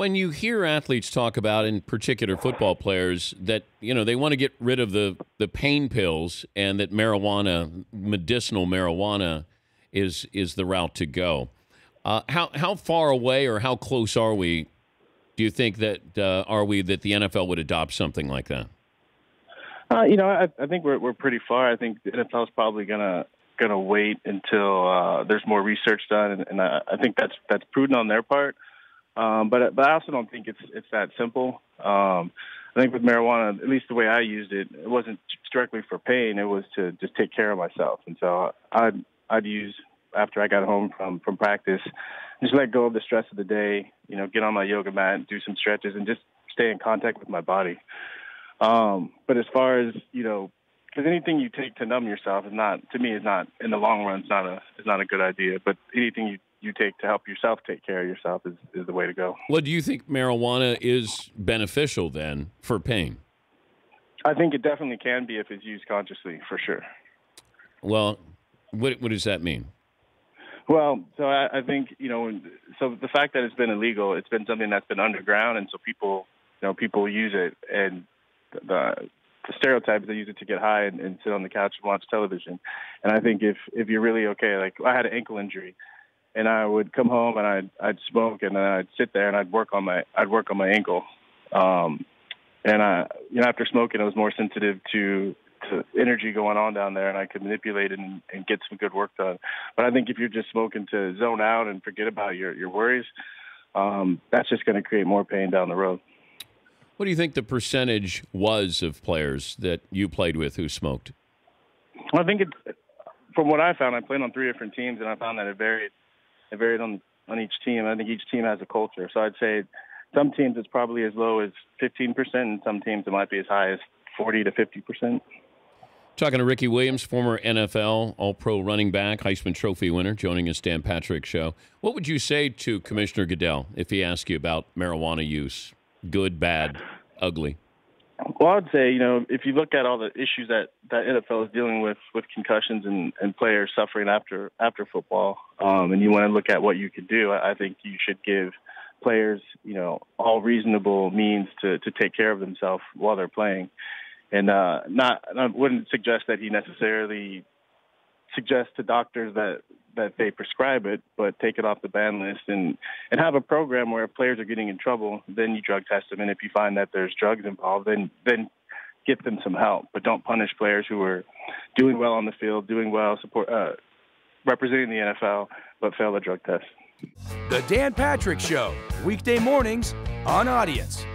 When you hear athletes talk about, in particular football players, that they want to get rid of the pain pills and that marijuana, medicinal marijuana, is the route to go. How far away or how close are we? Do you think that that the NFL would adopt something like that? I think we're pretty far. I think the NFL is probably gonna wait until there's more research done, and I think that's prudent on their part. But I also don't think it's that simple. I think with marijuana, at least the way I used it, it wasn't strictly for pain. It was to just take care of myself. And so I'd use, after I got home from practice, just let go of the stress of the day. Get on my yoga mat, do some stretches, and just stay in contact with my body. But as far as because anything you take to numb yourself is not in the long run. It's not a good idea. But anything you take to help yourself take care of yourself is the way to go. Well, do you think marijuana is beneficial then for pain? I think it definitely can be if it's used consciously, for sure. Well, what does that mean? Well, so I think so the fact that it's been illegal, it's been something that's been underground, and so people use it, and the stereotype is they use it to get high and sit on the couch and watch television. And I think if you're really okay, like I had an ankle injury, and I would come home and I'd smoke, and then I'd sit there and I'd work on my ankle. And after smoking, I was more sensitive to energy going on down there, and I could manipulate it and get some good work done. But I think if you're just smoking to zone out and forget about your worries, that's just going to create more pain down the road. What do you think the percentage was of players that you played with who smoked? Well, I think from what I found, I played on 3 different teams, and I found that it varied. It varied on each team. I think each team has a culture. So I'd say some teams it's probably as low as 15%, and some teams it might be as high as 40 to 50%. Talking to Ricky Williams, former NFL All-Pro running back, Heisman Trophy winner, joining us Dan Patrick Show. What would you say to Commissioner Goodell if he asked you about marijuana use? Good, bad, ugly? Well, I'd say, if you look at all the issues that NFL is dealing with concussions and players suffering after football, and you want to look at what you could do, I think you should give players, all reasonable means to take care of themselves while they're playing. And I wouldn't suggest that he necessarily suggests to doctors that they prescribe it, but take it off the ban list and have a program where if players are getting in trouble, then you drug test them. And if you find that there's drugs involved, then get them some help. But don't punish players who are doing well on the field, doing well, representing the NFL, but fail the drug test. The Dan Patrick Show, weekday mornings on Audience.